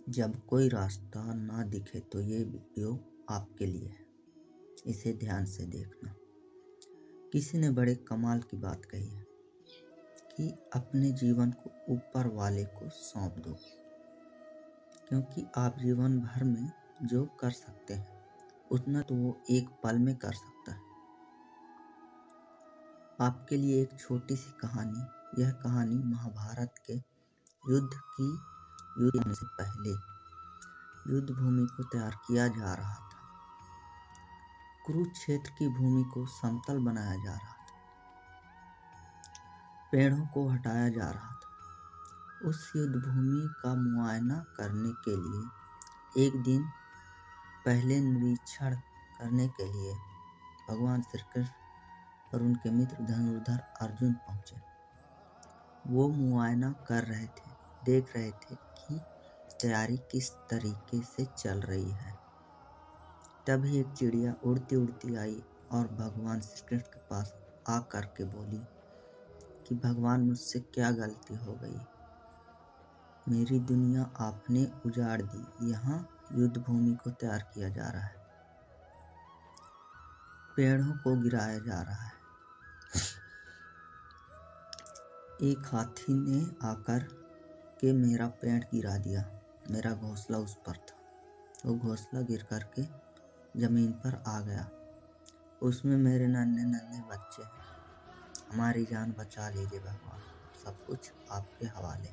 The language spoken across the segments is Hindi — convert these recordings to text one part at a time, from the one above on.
जब कोई रास्ता ना दिखे तो ये वीडियो आपके लिए है। इसे ध्यान से देखना। किसी ने बड़े कमाल की बात कही है कि अपने जीवन को ऊपर वाले को सौंप दो, क्योंकि आप जीवन भर में जो कर सकते हैं उतना तो वो एक पल में कर सकता है। आपके लिए एक छोटी सी कहानी। यह कहानी महाभारत के युद्ध होने से पहले युद्ध भूमि को तैयार किया जा रहा था। कुरुक्षेत्र की भूमि को समतल बनाया जा रहा था, पेड़ों को हटाया जा रहा था। उस युद्ध भूमि का मुआयना करने के लिए एक दिन पहले निरीक्षण करने के लिए भगवान श्री कृष्ण और उनके मित्र धनुर्धर अर्जुन पहुंचे। वो मुआयना कर रहे थे, देख रहे थे कि तैयारी किस तरीके से चल रही है। तभी एक चिड़िया उड़ती उड़ती आई और भगवान श्री कृष्ण के पास आ कर के बोली कि भगवान, मुझसे क्या गलती हो गई? मेरी दुनिया आपने उजाड़ दी। यहाँ युद्ध भूमि को तैयार किया जा रहा है, पेड़ों को गिराया जा रहा है। एक हाथी ने आकर के मेरा पेड़ गिरा दिया। मेरा घोंसला उस पर था। वो घोंसला गिर करके जमीन पर आ गया। उसमें मेरे नन्हे नन्हे बच्चे हैं। हमारी जान बचा लीजिए भगवान, सब कुछ आपके हवाले।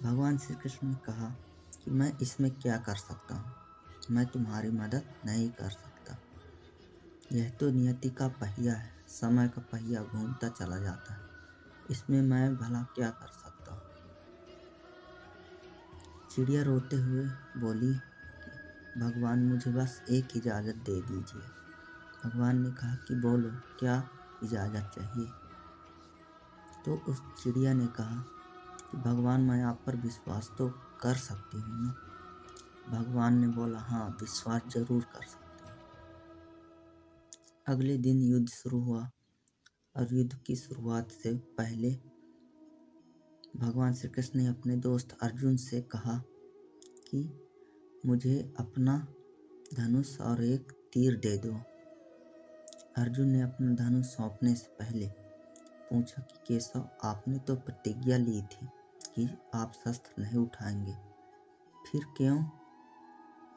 भगवान श्री कृष्ण ने कहा कि मैं इसमें क्या कर सकता हूँ? मैं तुम्हारी मदद नहीं कर सकता। यह तो नियति का पहिया है, समय का पहिया घूमता चला जाता है। इसमें मैं भला क्या कर सकता हूँ? चिड़िया रोते हुए बोली कि भगवान, मुझे बस एक इजाज़त दे दीजिए। भगवान ने कहा कि बोलो, क्या इजाज़त चाहिए? तो उस चिड़िया ने कहा कि भगवान, मैं आप पर विश्वास तो कर सकती हूँ ना? भगवान ने बोला, हाँ, विश्वास जरूर कर सकते हैं। अगले दिन युद्ध शुरू हुआ और युद्ध की शुरुआत से पहले भगवान श्री कृष्ण ने अपने दोस्त अर्जुन से कहा कि मुझे अपना धनुष और एक तीर दे दो। अर्जुन ने अपना धनुष सौंपने से पहले पूछा कि केशव, आपने तो प्रतिज्ञा ली थी कि आप शस्त्र नहीं उठाएंगे, फिर क्यों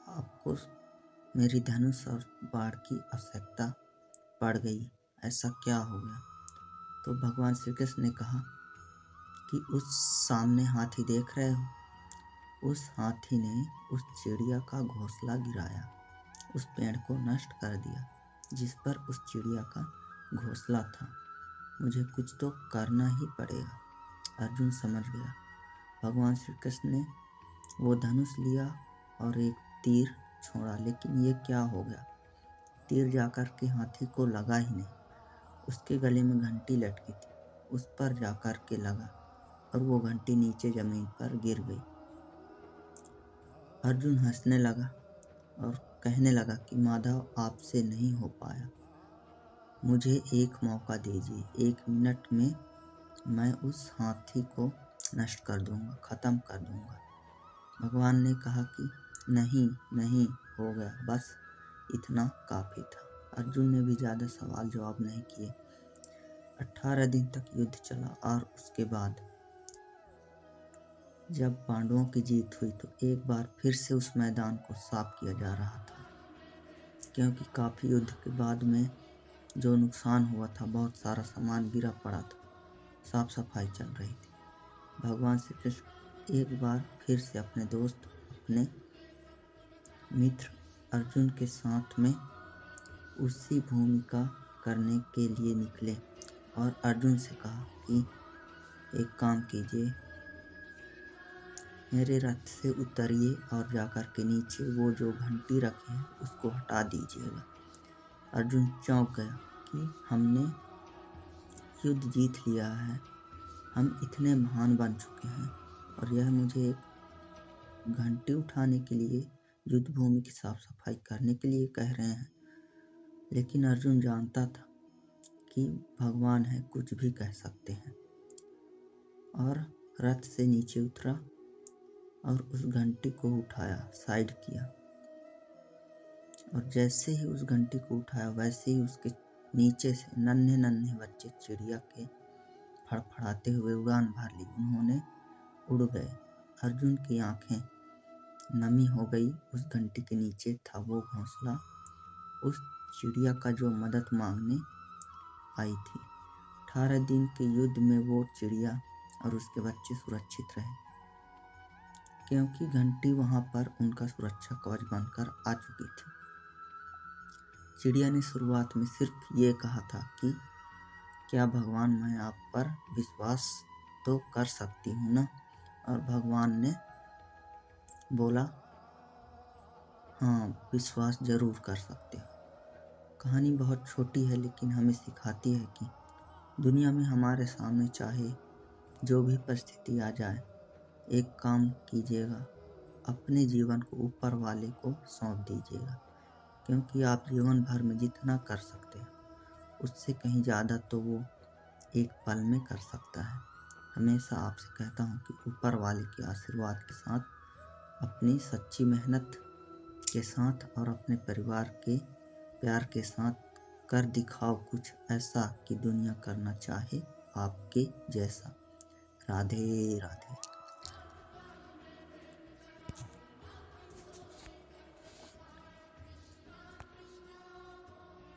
आपको मेरी धनुष और बाण की आवश्यकता पड़ गई? ऐसा क्या हो गया? तो भगवान श्री कृष्ण ने कहा कि उस सामने हाथी देख रहे हो, उस हाथी ने उस चिड़िया का घोंसला गिराया, उस पेड़ को नष्ट कर दिया जिस पर उस चिड़िया का घोंसला था। मुझे कुछ तो करना ही पड़ेगा। अर्जुन समझ गया। भगवान श्री कृष्ण ने वो धनुष लिया और एक तीर छोड़ा, लेकिन ये क्या हो गया? तीर जाकर के हाथी को लगा ही नहीं। उसके गले में घंटी लटकी थी, उस पर जाकर के लगा और वो घंटी नीचे जमीन पर गिर गई। अर्जुन हंसने लगा और कहने लगा कि माधव, आपसे नहीं हो पाया। मुझे एक मौका दीजिए, 1 मिनट में मैं उस हाथी को नष्ट कर दूंगा, खत्म कर दूंगा। भगवान ने कहा कि नहीं नहीं, हो गया, बस इतना काफी था। अर्जुन ने भी ज्यादा सवाल जवाब नहीं किए। 18 दिन तक युद्ध चला और उसके बाद जब पांडवों की जीत हुई तो एक बार फिर से उस मैदान को साफ किया जा रहा था, क्योंकि काफी युद्ध के बाद में जो नुकसान हुआ था, बहुत सारा सामान गिरा पड़ा था, साफ सफाई चल रही थी। भगवान श्री कृष्ण एक बार फिर से अपने दोस्त, अपने मित्र अर्जुन के साथ में उसी भूमिका करने के लिए निकले और अर्जुन से कहा कि एक काम कीजिए, मेरे रथ से उतरिए और जाकर के नीचे वो जो घंटी रखी है उसको हटा दीजिएगा। अर्जुन चौंक गया कि हमने युद्ध जीत लिया है, हम इतने महान बन चुके हैं और यह मुझे एक घंटी उठाने के लिए, युद्ध भूमि की साफ सफाई करने के लिए कह रहे हैं। लेकिन अर्जुन जानता था कि भगवान है, कुछ भी कह सकते हैं, और रथ से नीचे उतरा और उस घंटी को उठाया, साइड किया, और जैसे ही उस घंटी को उठाया वैसे ही उसके नीचे से नन्हे नन्हे बच्चे चिड़िया के फड़फड़ाते हुए उड़ान भर ली। उन्होंने उड़ गए। अर्जुन की आंखें नमी हो गई। उस घंटी के नीचे था वो घोंसला उस चिड़िया का जो मदद मांगने आई थी। 18 दिन के युद्ध में वो चिड़िया और उसके बच्चे सुरक्षित रहे, क्योंकि घंटी वहां पर उनका सुरक्षा कवच बनकर आ चुकी थी। चिड़िया ने शुरुआत में सिर्फ ये कहा था कि क्या भगवान, मैं आप पर विश्वास तो कर सकती हूँ ना? और भगवान ने बोला, हाँ, विश्वास जरूर कर सकते हो। कहानी बहुत छोटी है, लेकिन हमें सिखाती है कि दुनिया में हमारे सामने चाहे जो भी परिस्थिति आ जाए, एक काम कीजिएगा, अपने जीवन को ऊपर वाले को सौंप दीजिएगा, क्योंकि आप जीवन भर में जितना कर सकते हैं उससे कहीं ज़्यादा तो वो एक पल में कर सकता है। हमेशा आपसे कहता हूँ कि ऊपर वाले के आशीर्वाद के साथ, अपनी सच्ची मेहनत के साथ और अपने परिवार के प्यार के साथ कर दिखाओ कुछ ऐसा कि दुनिया करना चाहे आपके जैसा। राधे राधे।